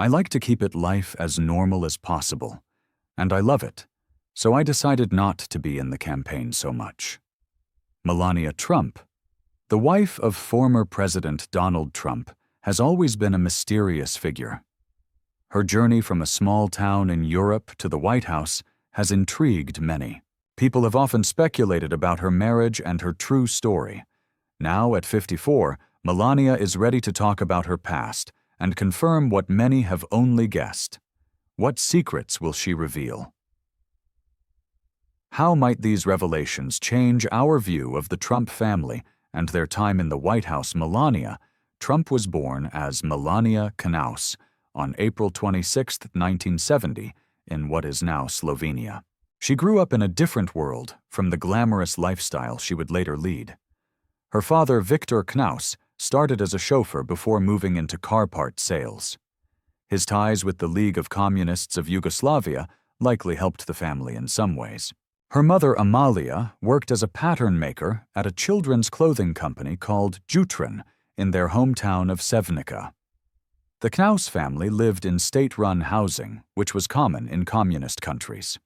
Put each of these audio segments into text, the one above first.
I like to keep it life as normal as possible, and I love it, so I decided not to be in the campaign so much. Melania Trump, the wife of former President Donald Trump, has always been a mysterious figure. Her journey from a small town in Europe to the White House has intrigued many. People have often speculated about her marriage and her true story. Now, at 54, Melania is ready to talk about her past and confirm what many have only guessed. What secrets will she reveal? How might these revelations change our view of the Trump family and their time in the White House? Melania Trump was born as Melania Knauss on April 26, 1970, in what is now Slovenia. She grew up in a different world from the glamorous lifestyle she would later lead. Her father, Viktor Knauss, started as a chauffeur before moving into car part sales. His ties with the League of Communists of Yugoslavia likely helped the family in some ways. Her mother, Amalia, worked as a pattern maker at a children's clothing company called Jutran in their hometown of Sevnica. The Knauss family lived in state-run housing, which was common in communist countries.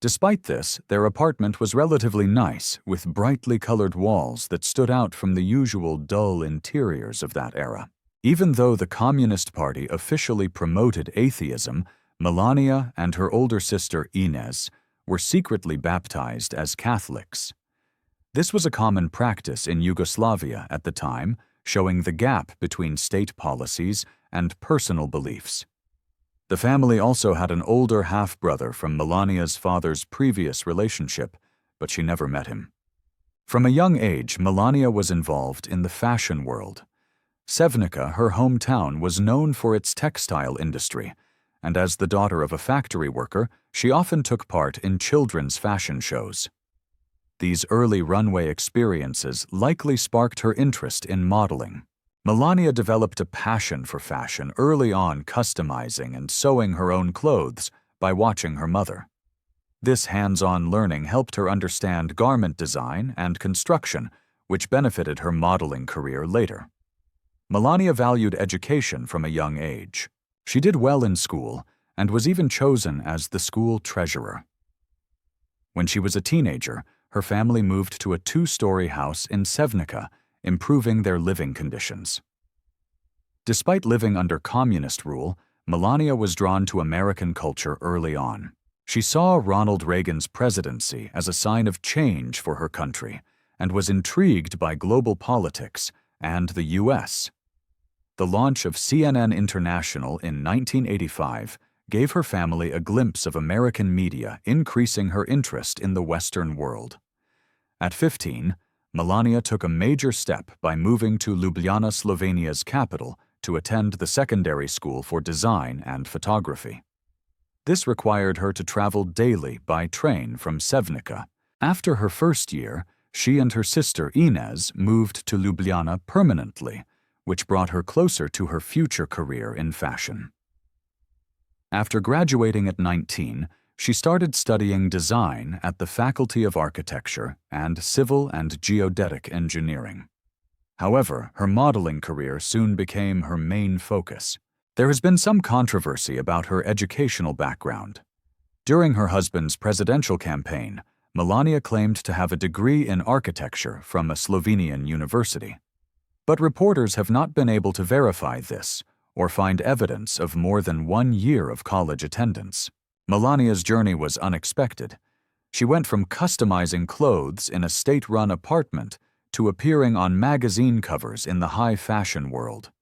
Despite this, their apartment was relatively nice, with brightly colored walls that stood out from the usual dull interiors of that era. Even though the Communist Party officially promoted atheism, Melania and her older sister Ines were secretly baptized as Catholics. This was a common practice in Yugoslavia at the time, showing the gap between state policies and personal beliefs. The family also had an older half-brother from Melania's father's previous relationship, but she never met him. From a young age, Melania was involved in the fashion world. Sevnica, her hometown, was known for its textile industry, and as the daughter of a factory worker, she often took part in children's fashion shows. These early runway experiences likely sparked her interest in modeling. Melania developed a passion for fashion early on, customizing and sewing her own clothes by watching her mother. This hands-on learning helped her understand garment design and construction, which benefited her modeling career later. Melania valued education from a young age. She did well in school and was even chosen as the school treasurer. When she was a teenager, her family moved to a 2-story house in Sevnica, improving their living conditions. Despite living under communist rule, Melania was drawn to American culture early on. She saw Ronald Reagan's presidency as a sign of change for her country and was intrigued by global politics and the U.S. The launch of CNN International in 1985 gave her family a glimpse of American media, increasing her interest in the Western world. At 15, Melania took a major step by moving to Ljubljana, Slovenia's capital, to attend the secondary school for design and photography. This required her to travel daily by train from Sevnica. After her first year, she and her sister Ines moved to Ljubljana permanently, which brought her closer to her future career in fashion. After graduating at 19, she started studying design at the Faculty of Architecture and Civil and Geodetic Engineering. However, her modeling career soon became her main focus. There has been some controversy about her educational background. During her husband's presidential campaign, Melania claimed to have a degree in architecture from a Slovenian university. But reporters have not been able to verify this or find evidence of more than 1 year of college attendance. Melania's journey was unexpected. She went from customizing clothes in a state-run apartment to appearing on magazine covers in the high fashion world.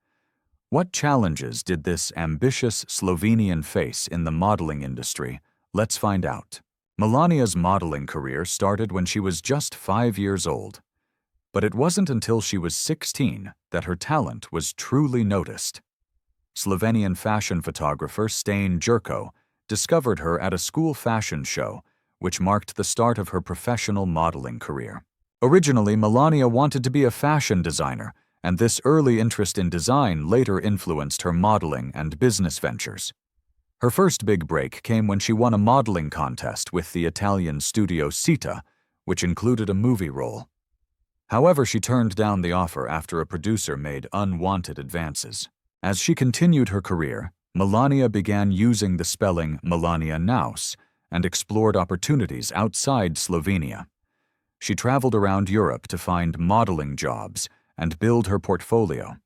What challenges did this ambitious Slovenian face in the modeling industry? Let's find out. Melania's modeling career started when she was just 5 years old. But it wasn't until she was 16 that her talent was truly noticed. Slovenian fashion photographer Stane Jerko discovered her at a school fashion show, which marked the start of her professional modeling career. Originally, Melania wanted to be a fashion designer, and this early interest in design later influenced her modeling and business ventures. Her first big break came when she won a modeling contest with the Italian studio Sita, which included a movie role. However, she turned down the offer after a producer made unwanted advances. As she continued her career, Melania began using the spelling Melania Knauss and explored opportunities outside Slovenia. She traveled around Europe to find modeling jobs and build her portfolio.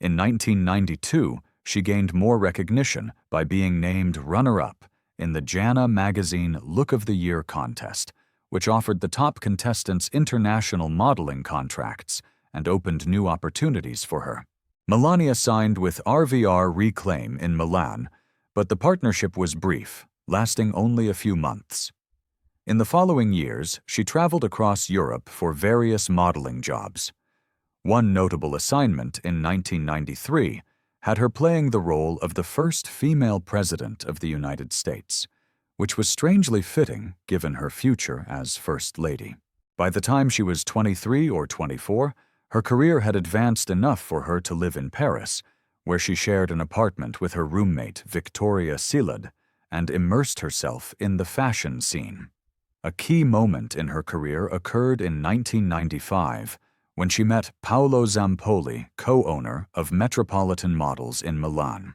In 1992, she gained more recognition by being named runner-up in the Jana magazine Look of the Year contest, which offered the top contestants international modeling contracts and opened new opportunities for her. Melania signed with RVR Reclaim in Milan, but the partnership was brief, lasting only a few months. In the following years, she traveled across Europe for various modeling jobs. One notable assignment in 1993 had her playing the role of the first female president of the United States, which was strangely fitting given her future as First Lady. By the time she was 23 or 24, her career had advanced enough for her to live in Paris, where she shared an apartment with her roommate Victoria Silad and immersed herself in the fashion scene. A key moment in her career occurred in 1995 when she met Paolo Zampoli, co-owner of Metropolitan Models in Milan.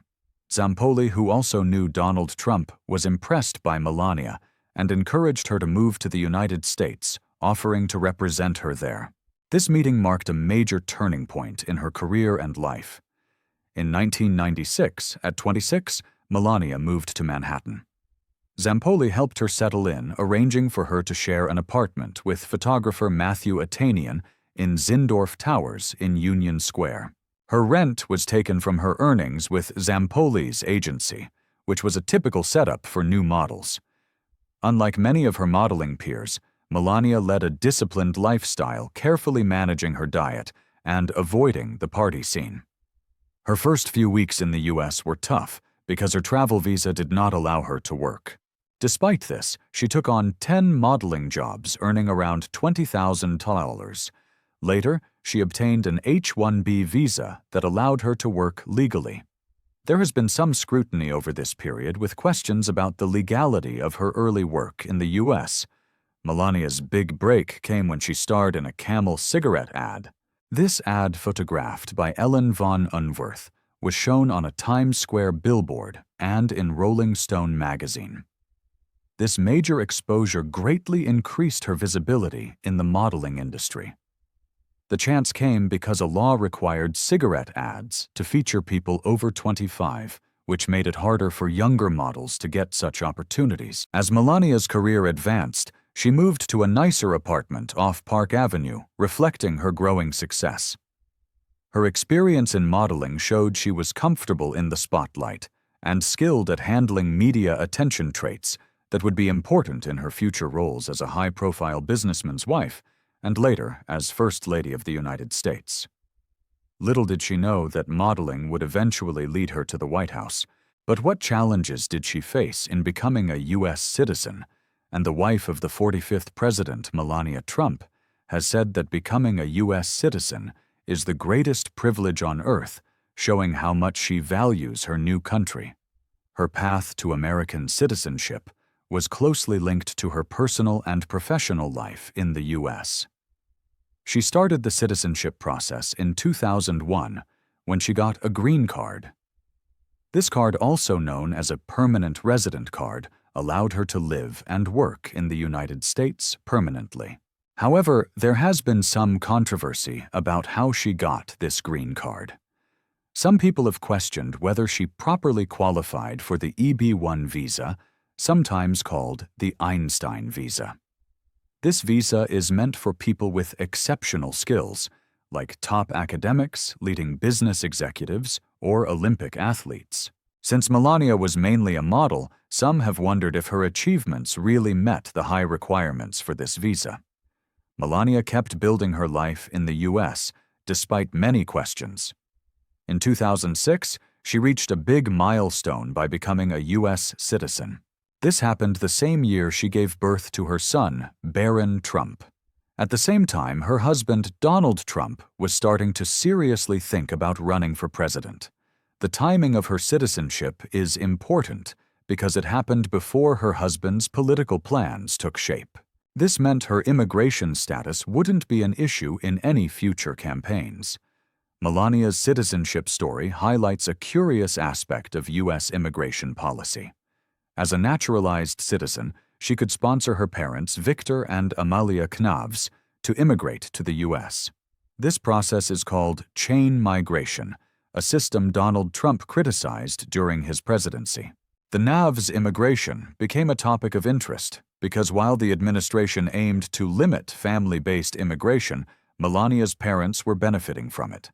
Zampoli, who also knew Donald Trump, was impressed by Melania and encouraged her to move to the United States, offering to represent her there. This meeting marked a major turning point in her career and life. In 1996, at 26, Melania moved to Manhattan. Zampoli helped her settle in, arranging for her to share an apartment with photographer Matthew Atanian in Zindorf Towers in Union Square. Her rent was taken from her earnings with Zampoli's agency, which was a typical setup for new models. Unlike many of her modeling peers, Melania led a disciplined lifestyle, carefully managing her diet and avoiding the party scene. Her first few weeks in the U.S. were tough because her travel visa did not allow her to work. Despite this, she took on 10 modeling jobs, earning around $20,000. Later, she obtained an H-1B visa that allowed her to work legally. There has been some scrutiny over this period with questions about the legality of her early work in the U.S. Melania's big break came when she starred in a Camel cigarette ad. This ad, photographed by Ellen von Unwerth, was shown on a Times Square billboard and in Rolling Stone magazine. This major exposure greatly increased her visibility in the modeling industry. The chance came because a law required cigarette ads to feature people over 25, which made it harder for younger models to get such opportunities. As Melania's career advanced, she moved to a nicer apartment off Park Avenue, reflecting her growing success. Her experience in modeling showed she was comfortable in the spotlight and skilled at handling media attention traits that would be important in her future roles as a high-profile businessman's wife and later as First Lady of the United States. Little did she know that modeling would eventually lead her to the White House, but what challenges did she face in becoming a U.S. citizen? And the wife of the 45th President, Melania Trump, has said that becoming a U.S. citizen is the greatest privilege on earth, showing how much she values her new country. Her path to American citizenship was closely linked to her personal and professional life in the U.S. She started the citizenship process in 2001 when she got a green card. This card, also known as a permanent resident card, allowed her to live and work in the United States permanently. However, there has been some controversy about how she got this green card. Some people have questioned whether she properly qualified for the EB-1 visa, sometimes called the Einstein visa. This visa is meant for people with exceptional skills, like top academics, leading business executives, or Olympic athletes. Since Melania was mainly a model, some have wondered if her achievements really met the high requirements for this visa. Melania kept building her life in the U.S. despite many questions. In 2006, she reached a big milestone by becoming a U.S. citizen. This happened the same year she gave birth to her son, Barron Trump. At the same time, her husband, Donald Trump, was starting to seriously think about running for president. The timing of her citizenship is important because it happened before her husband's political plans took shape. This meant her immigration status wouldn't be an issue in any future campaigns. Melania's citizenship story highlights a curious aspect of U.S. immigration policy. As a naturalized citizen, she could sponsor her parents, Viktor and Melania Knauss, to immigrate to the U.S. This process is called chain migration, a system Donald Trump criticized during his presidency. The Knauss immigration became a topic of interest because while the administration aimed to limit family-based immigration, Melania's parents were benefiting from it.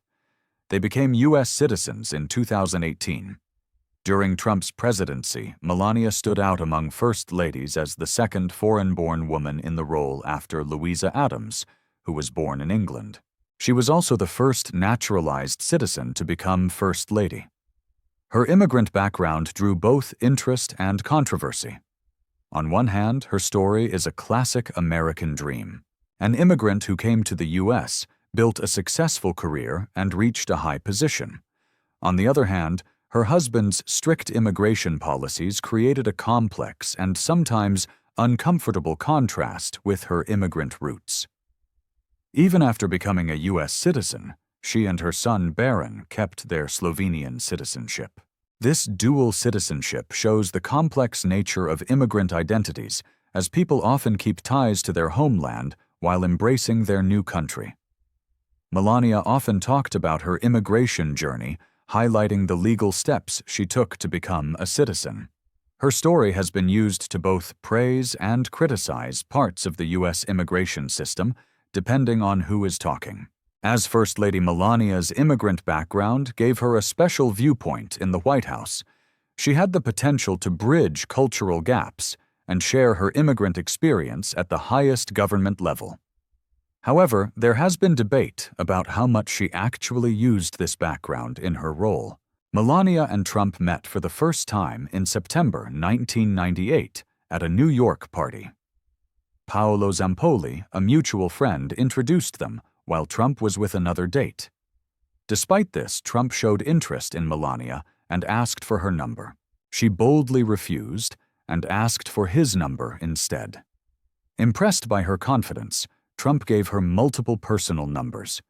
They became U.S. citizens in 2018. During Trump's presidency, Melania stood out among first ladies as the second foreign-born woman in the role after Louisa Adams, who was born in England. She was also the first naturalized citizen to become First Lady. Her immigrant background drew both interest and controversy. On one hand, her story is a classic American dream. An immigrant who came to the U.S., built a successful career, and reached a high position. On the other hand, her husband's strict immigration policies created a complex and sometimes uncomfortable contrast with her immigrant roots. Even after becoming a U.S. citizen, she and her son Baron kept their Slovenian citizenship. This dual citizenship shows the complex nature of immigrant identities, as people often keep ties to their homeland while embracing their new country. Melania often talked about her immigration journey, highlighting the legal steps she took to become a citizen. Her story has been used to both praise and criticize parts of the U.S. immigration system, depending on who is talking. As First Lady, Melania's immigrant background gave her a special viewpoint in the White House. She had the potential to bridge cultural gaps and share her immigrant experience at the highest government level. However, there has been debate about how much she actually used this background in her role. Melania and Trump met for the first time in September 1998 at a New York party. Paolo Zampoli, a mutual friend, introduced them while Trump was with another date. Despite this, Trump showed interest in Melania and asked for her number. She boldly refused and asked for his number instead. Impressed by her confidence, Trump gave her multiple personal numbers.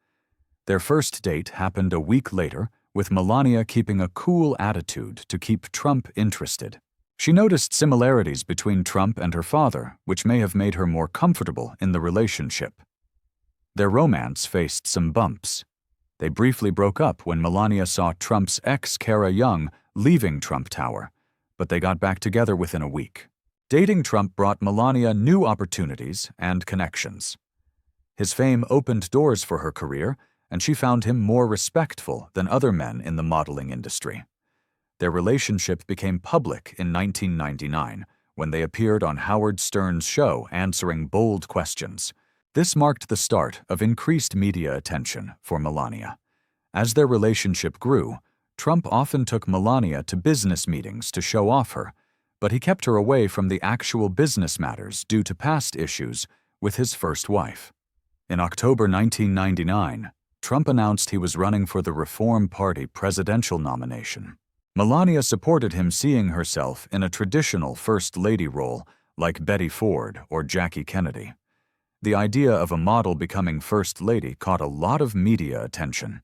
Their first date happened a week later, with Melania keeping a cool attitude to keep Trump interested. She noticed similarities between Trump and her father, which may have made her more comfortable in the relationship. Their romance faced some bumps. They briefly broke up when Melania saw Trump's ex, Kara Young, leaving Trump Tower, but they got back together within a week. Dating Trump brought Melania new opportunities and connections. His fame opened doors for her career, and she found him more respectful than other men in the modeling industry. Their relationship became public in 1999 when they appeared on Howard Stern's show answering bold questions. This marked the start of increased media attention for Melania. As their relationship grew, Trump often took Melania to business meetings to show off her, but he kept her away from the actual business matters due to past issues with his first wife. In October 1999, Trump announced he was running for the Reform Party presidential nomination. Melania supported him, seeing herself in a traditional First Lady role like Betty Ford or Jackie Kennedy. The idea of a model becoming First Lady caught a lot of media attention.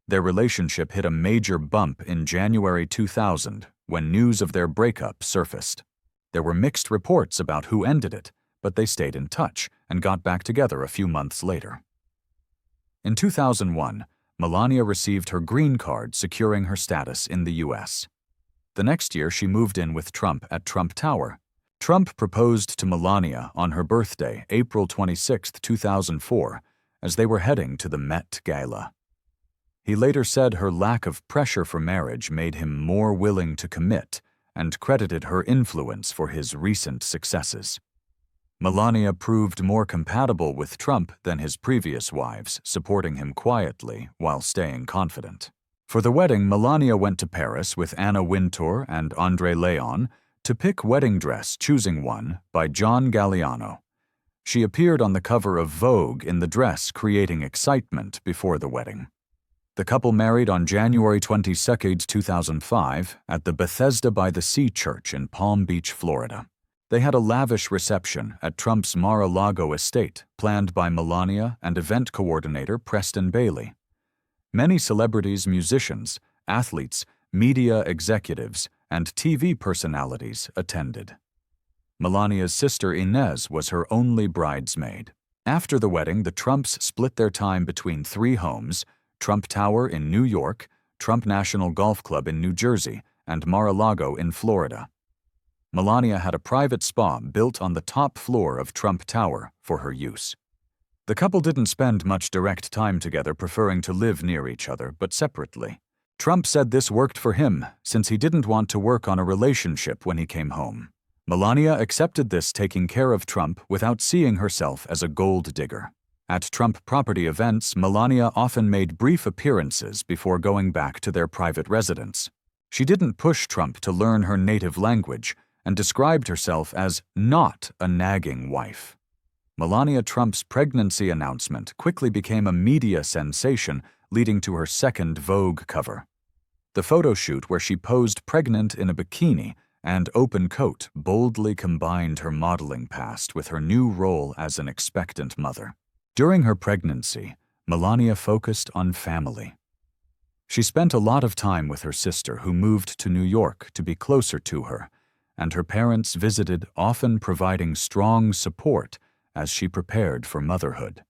Their relationship hit a major bump in January 2000 when news of their breakup surfaced. There were mixed reports about who ended it, but they stayed in touch and got back together a few months later. In 2001, Melania received her green card, securing her status in the U.S. The next year, she moved in with Trump at Trump Tower. Trump proposed to Melania on her birthday, April 26, 2004, as they were heading to the Met Gala. He later said her lack of pressure for marriage made him more willing to commit and credited her influence for his recent successes. Melania proved more compatible with Trump than his previous wives, supporting him quietly while staying confident. For the wedding, Melania went to Paris with Anna Wintour and André Leon to pick wedding dress, choosing one by John Galliano. She appeared on the cover of Vogue in the dress, creating excitement before the wedding. The couple married on January 22, 2005, at the Bethesda by the Sea Church in Palm Beach, Florida. They had a lavish reception at Trump's Mar-a-Lago estate, planned by Melania and event coordinator Preston Bailey. Many celebrities, musicians, athletes, media executives, and TV personalities attended. Melania's sister Inez was her only bridesmaid. After the wedding, the Trumps split their time between three homes: Trump Tower in New York, Trump National Golf Club in New Jersey, and Mar-a-Lago in Florida. Melania had a private spa built on the top floor of Trump Tower for her use. The couple didn't spend much direct time together, preferring to live near each other, but separately. Trump said this worked for him, since he didn't want to work on a relationship when he came home. Melania accepted this, taking care of Trump without seeing herself as a gold digger. At Trump property events, Melania often made brief appearances before going back to their private residence. She didn't push Trump to learn her native language and described herself as not a nagging wife. Melania Trump's pregnancy announcement quickly became a media sensation, leading to her second Vogue cover. The photo shoot, where she posed pregnant in a bikini and open coat, boldly combined her modeling past with her new role as an expectant mother. During her pregnancy, Melania focused on family. She spent a lot of time with her sister, who moved to New York to be closer to her, and her parents visited, often providing strong support as she prepared for motherhood.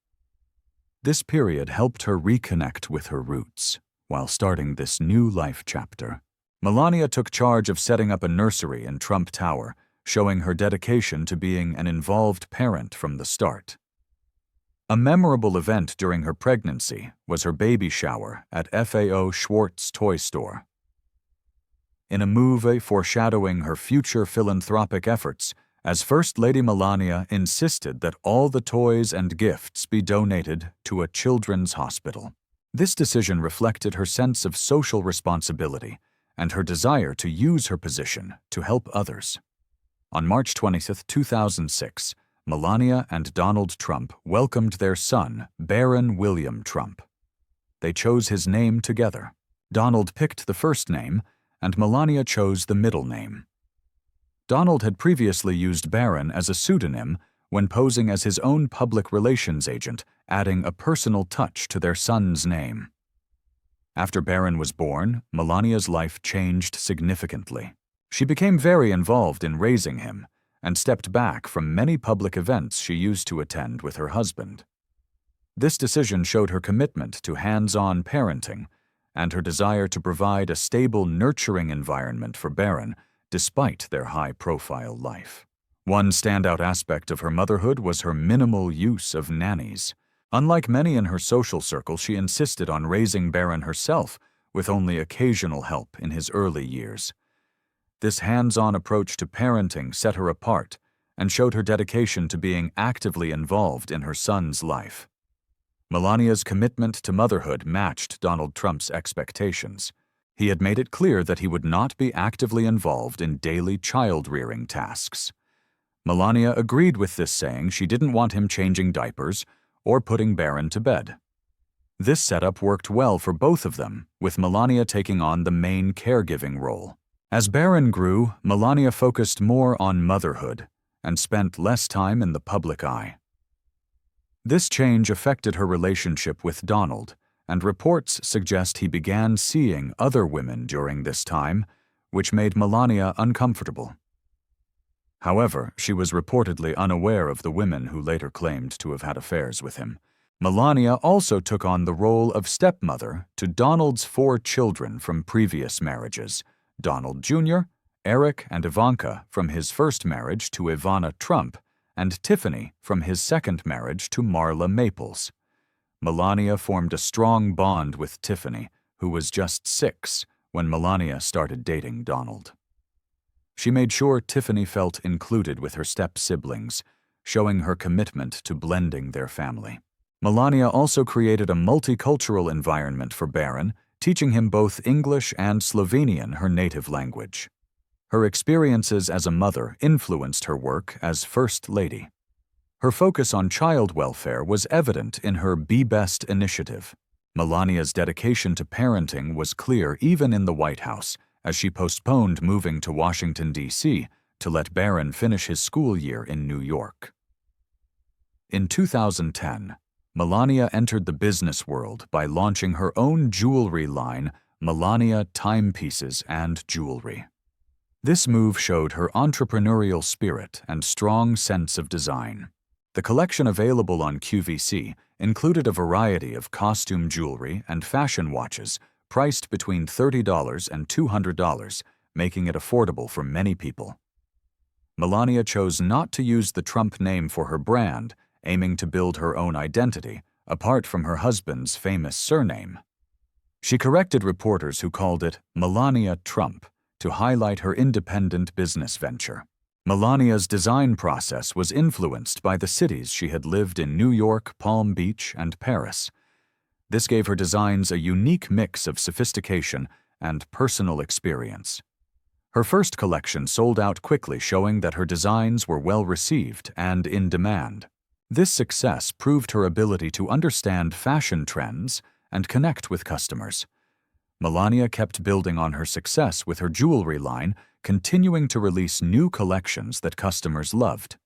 This period helped her reconnect with her roots while starting this new life chapter. Melania took charge of setting up a nursery in Trump Tower, showing her dedication to being an involved parent from the start. A memorable event during her pregnancy was her baby shower at FAO Schwartz Toy Store. In a move foreshadowing her future philanthropic efforts, as First Lady Melania insisted that all the toys and gifts be donated to a children's hospital. This decision reflected her sense of social responsibility and her desire to use her position to help others. On March 20, 2006, Melania and Donald Trump welcomed their son, Baron William Trump. They chose his name together. Donald picked the first name, and Melania chose the middle name. Donald had previously used Baron as a pseudonym when posing as his own public relations agent, adding a personal touch to their son's name. After Baron was born, Melania's life changed significantly. She became very involved in raising him and stepped back from many public events she used to attend with her husband. This decision showed her commitment to hands-on parenting and her desire to provide a stable, nurturing environment for Baron despite their high-profile life. One standout aspect of her motherhood was her minimal use of nannies. Unlike many in her social circle, she insisted on raising Baron herself, with only occasional help in his early years. This hands-on approach to parenting set her apart and showed her dedication to being actively involved in her son's life. Melania's commitment to motherhood matched Donald Trump's expectations. He had made it clear that he would not be actively involved in daily child-rearing tasks. Melania agreed with this, saying she didn't want him changing diapers or putting Baron to bed. This setup worked well for both of them, with Melania taking on the main caregiving role. As Baron grew, Melania focused more on motherhood and spent less time in the public eye. This change affected her relationship with Donald, and reports suggest he began seeing other women during this time, which made Melania uncomfortable. However, she was reportedly unaware of the women who later claimed to have had affairs with him. Melania also took on the role of stepmother to Donald's 4 children from previous marriages: Donald Jr., Eric and Ivanka from his first marriage to Ivana Trump, and Tiffany from his second marriage to Marla Maples. Melania formed a strong bond with Tiffany, who was just 6 when Melania started dating Donald. She made sure Tiffany felt included with her step-siblings, showing her commitment to blending their family. Melania also created a multicultural environment for Baron, teaching him both English and Slovenian, her native language. Her experiences as a mother influenced her work as First Lady. Her focus on child welfare was evident in her Be Best initiative. Melania's dedication to parenting was clear even in the White House, as she postponed moving to Washington, D.C. to let Baron finish his school year in New York. In 2010, Melania entered the business world by launching her own jewelry line, Melania Timepieces and Jewelry. This move showed her entrepreneurial spirit and strong sense of design. The collection available on QVC included a variety of costume jewelry and fashion watches priced between $30 and $200, making it affordable for many people. Melania chose not to use the Trump name for her brand, aiming to build her own identity, apart from her husband's famous surname. She corrected reporters who called it Melania Trump to highlight her independent business venture. Melania's design process was influenced by the cities she had lived in: New York, Palm Beach, and Paris. This gave her designs a unique mix of sophistication and personal experience. Her first collection sold out quickly, showing that her designs were well received and in demand. This success proved her ability to understand fashion trends and connect with customers. Melania kept building on her success with her jewelry line, continuing to release new collections that customers loved.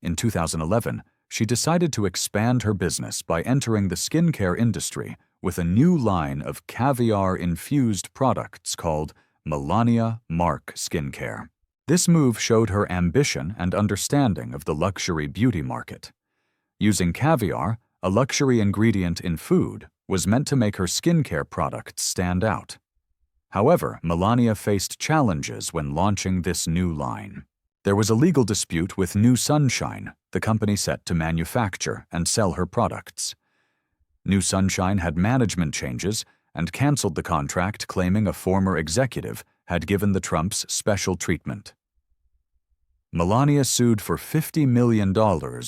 In 2011, she decided to expand her business by entering the skincare industry with a new line of caviar-infused products called Melania Mark Skincare. This move showed her ambition and understanding of the luxury beauty market. Using caviar, a luxury ingredient in food, was meant to make her skincare products stand out. However, Melania faced challenges when launching this new line. There was a legal dispute with New Sunshine, the company set to manufacture and sell her products. New Sunshine had management changes and canceled the contract, claiming a former executive had given the Trumps special treatment. Melania sued for $50 million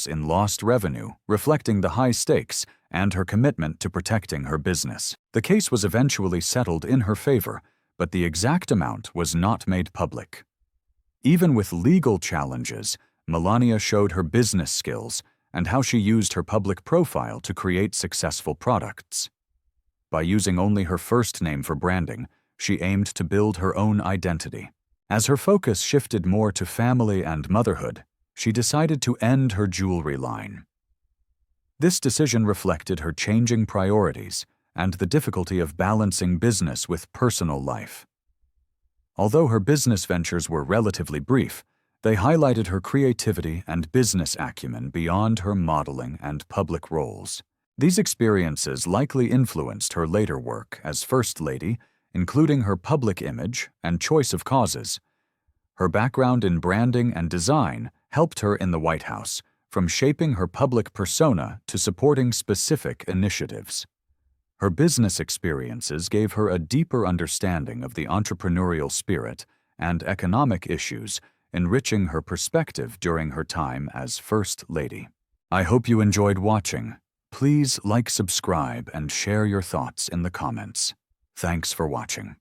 in lost revenue, reflecting the high stakes and her commitment to protecting her business. The case was eventually settled in her favor, but the exact amount was not made public. Even with legal challenges, Melania showed her business skills and how she used her public profile to create successful products. By using only her first name for branding, she aimed to build her own identity. As her focus shifted more to family and motherhood, she decided to end her jewelry line. This decision reflected her changing priorities and the difficulty of balancing business with personal life. Although her business ventures were relatively brief, they highlighted her creativity and business acumen beyond her modeling and public roles. These experiences likely influenced her later work as First Lady, including her public image and choice of causes. Her background in branding and design helped her in the White House, from shaping her public persona to supporting specific initiatives. Her business experiences gave her a deeper understanding of the entrepreneurial spirit and economic issues, enriching her perspective during her time as First Lady. I hope you enjoyed watching. Please like, subscribe, and share your thoughts in the comments. Thanks for watching.